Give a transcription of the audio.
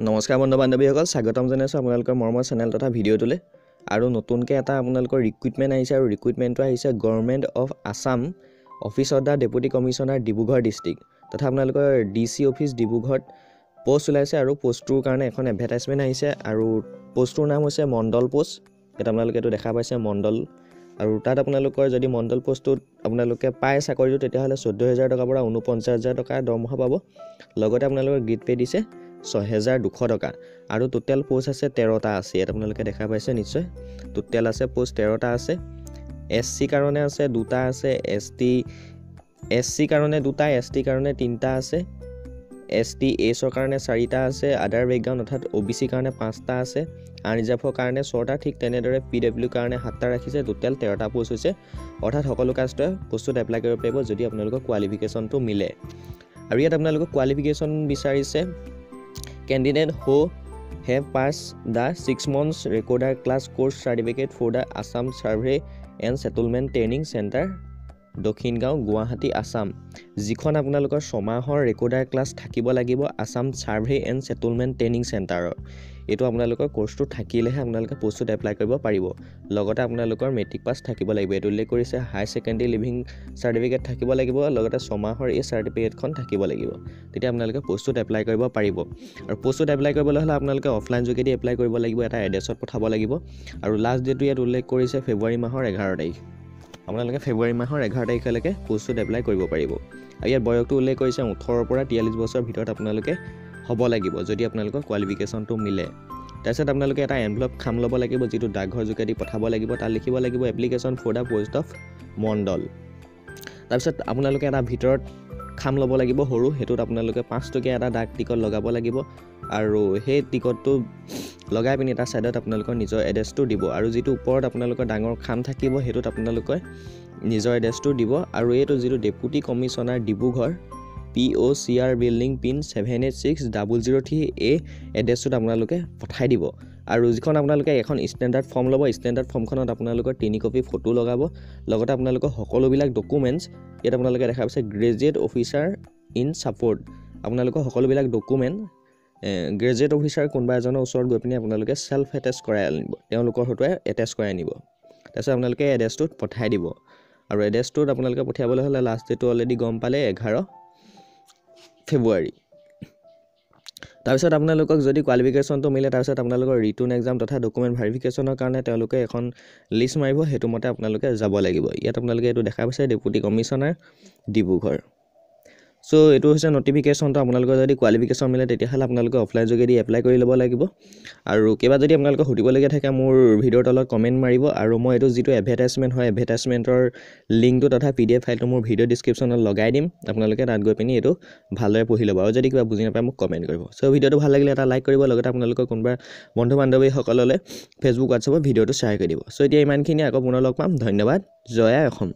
নমস্কাৰ বন্ধু বান্ধৱীসকল স্বাগতম জনাইছোঁ আপোনালোকৰ মৰমৰ চেনেল তথা ভিডিঅ'টোলৈ আৰু নতুনকৈ এটা আপোনালোকৰ ৰিক্ৰুইটমেণ্ট আহিছে আৰু ৰিক্ৰুইটমেণ্টটো আহিছে government of Assam office of the deputy commissioner Dibrugarh district তথা আপোনালোকৰ DC অফিচ ডিব্ৰুগড়ত পোষ্ট ওলাইছে আৰু পোষ্টটোৰ কাৰণে এখন এডভাৰটাইজমেণ্ট আহিছে আৰু পোষ্টটোৰ নাম হৈছে মণ্ডল পোষ্ট। এটা আপোনালোকে এইটো দেখা পাইছে মণ্ডল আৰু তাত আপোনালোকৰ যদি মণ্ডল পোষ্টটোত আপোনালোকে পায় চাকৰিটো তেতিয়াহ'লে 14,000 টকাৰ পৰা 49,000 টকা দৰমহা পাব। লগতে আপোনালোকৰ গ্ৰেড পে দিছে 6,200 টকা আৰু টোটেল পোষ্ট আছে 13টা আছে। ইয়াত আপোনালোকে দেখা পাইছে নিশ্চয় টোটেল আছে পোষ্ট 13টা আছে। SC কাৰণে আছে 2টা আছে, SC কাৰণে 2টা, ST কাৰণে 3টা আছে, ST এছৰ কাৰণে 4টা আছে, আদাৰ বেকগ্ৰাউণ্ড অৰ্থাৎ OBC কাৰণে 5টা আছে, আনৰিজাৰ্ভৰ কাৰণে 6টা, ঠিক তেনেদৰে PW কাৰণে 7টা ৰাখিছে। টোটেল 13টা পোষ্ট হৈছে অৰ্থাৎ সকলো কাষ্টে পোষ্টত এপ্লাই কৰিব পাৰিব যদি আপোনালোকৰ কোৱালিফিকেশ্যনটো মিলে। আৰু ইয়াত আপোনালোকৰ কোৱালিফিকেশ্যন বিচাৰিছে candidate who have passed the 6 months recorder class course certificate for the Assam Survey and Settlement Training Center Dakshingaon Guwahati Assam. যিখন আপোনালোকৰ 6 মাহৰ ৰেকৰ্ডাৰ ক্লাছ থাকিব লাগিব আসাম সাৰ্ভে এণ্ড সেটেলমেণ্ট ট্ৰেইনিং চেণ্টাৰৰ। এইটো আপোনালোকৰ কোৰ্সটো থাকিলেহে আপোনালোকে পোষ্টত এপ্লাই কৰিব পাৰিব। লগতে আপোনালোকৰ মেট্ৰিক পাছ থাকিব লাগিব। এইটো উল্লেখ কৰিছে হাই সেকেন্ডাৰী লিভিং সাৰ্টিফিকেট থাকিব লাগিব, লগতে 6 মাহৰ এই সাৰ্টিফিকেটখন থাকিব লাগিব। তেতিয়া আপোনালোকে পোষ্টত এপ্লাই কৰিব পাৰিব। আৰু পোষ্টত এপ্লাই কৰিবলৈ হ'লে আপোনালোকে অফলাইন যোগেদি এপ্লাই কৰিব লাগিব, এটা এড্ৰেছত পঠাব লাগিব। আৰু লাষ্ট ডেটটো ইয়াত উল্লেখ কৰিছে ফেব্ৰুৱাৰী মাহৰ 11 তাৰিখ। আপোনালোকে ফেব্ৰুৱাৰী মাহৰ 11 তাৰিখলৈকে পোষ্টত এপ্লাই কৰিব পাৰিব। আৰু ইয়াৰ বয়সটো উল্লেখ কৰিছে 18ৰ পৰা 43 বছৰৰ ভিতৰত আপোনালোকে হ'ব লাগিব যদি আপোনালোকৰ কোৱালিফিকেশ্যনটো মিলে। তাৰপিছত আপোনালোকে এটা এনভেলপ খাম ল'ব লাগিব, যিটো ডাকঘৰ যোগেদি পঠাব লাগিব। তাত লিখিব লাগিব application for the post of mandal. তাৰপিছত আপোনালোকে এটা ভিতৰত খাম ল'ব লাগিব সৰু, সেইটোত আপোনালোকে 5 টকীয়া এটা ডাক টিকট লগাব লাগিব আৰু সেই টিকটটো লগাই পিনি এটা সাইডত আপোনালোকৰ নিজৰ এড্ৰেছটো দিব আৰু যিটো ওপৰত আপোনালোকৰ ডাঙৰ খাম থাকিব সেইটোত আপোনালোকে নিজৰ এড্ৰেছটো দিব। আৰু এইটো যিটো deputy commissioner Dibrugarh POCR building pin 786003 এই এড্ৰেছটোত আপোনালোকে পঠাই দিব। আৰু যিখন আপোনালোকে এখন ষ্টেণ্ডাৰ্ড ফৰ্ম ল'ব, ষ্টেণ্ডাৰ্ড ফৰ্মখনত আপোনালোকৰ 3 কপি ফটো লগাব। লগতে আপোনালোকৰ সকলোবিলাক ডকুমেণ্টছ ইয়াত আপোনালোকে দেখা পাইছে গ্ৰেজুৱেট অফিচাৰ ইন ছাপোৰ্ট। আপোনালোকৰ সকলোবিলাক ডকুমেণ্ট গ্ৰেজুৱেট অফিচাৰ কোনোবা এজনৰ ওচৰত গৈ পিনি আপোনালোকে সেল্ফ এটেচ কৰাই আনিব, তেওঁলোকৰ হতুৱাই এটেচ কৰাই আনিব। তাৰপিছত আপোনালোকে এড্ৰেছটোত পঠাই দিব। আৰু এড্ৰেছটোত আপোনালোকে পঠিয়াবলৈ হ'লে লাষ্ট ডেটটো অলৰেডি গম পালে 11 ফেব্ৰুৱাৰী। তাৰপিছত আপোনালোকক যদি কোৱালিফিকেশ্যনটো মিলে তাৰপিছত আপোনালোকৰ ৰিটন এক্সাম তথা ডকুমেণ্ট ভেৰিফিকেশ্যনৰ কাৰণে তেওঁলোকে এখন লিষ্ট মাৰিব, সেইটো মতে আপোনালোকে যাব লাগিব। ইয়াত আপোনালোকে এইটো দেখা পাইছে ডেপুটি কমিশ্যনাৰ ডিব্ৰুগড়। সো এইটো হৈছে নটিফিকেশ্যনটো। আপোনালোকৰ যদি কোৱালিফিকেশ্যন মিলে তেতিয়াহ'লে আপোনালোকে অফলাইন যোগেদি এপ্লাই কৰি ল'ব লাগিব। আৰু কিবা যদি আপোনালোকে সুধিবলগীয়া থাকে মোৰ ভিডিঅ'ৰ তলত কমেণ্ট মাৰিব আৰু মই এইটো যিটো এডভাৰটাইজমেণ্ট হয় এডভাৰটাইজমেণ্টৰ লিংকটো তথা PDF ফাইলটো মোৰ ভিডিঅ' ডিছক্ৰিপশ্যনত লগাই দিম। আপোনালোকে তাত গৈ পিনি এইটো ভালদৰে পঢ়ি ল'ব আৰু যদি কিবা বুজি নাপায় মোক কমেণ্ট কৰিব। সো ভিডিঅ'টো ভাল লাগিলে এটা লাইক কৰিব, লগতে আপোনালোকৰ কোনোবা বন্ধু বান্ধৱীসকললৈ ফেচবুক হোৱাটছআপত ভিডিঅ'টো শ্বেয়াৰ কৰি দিব। সো এতিয়া ইমানখিনি, আকৌ পুনৰ লগ পাম। ধন্যবাদ। জয় আই অসম।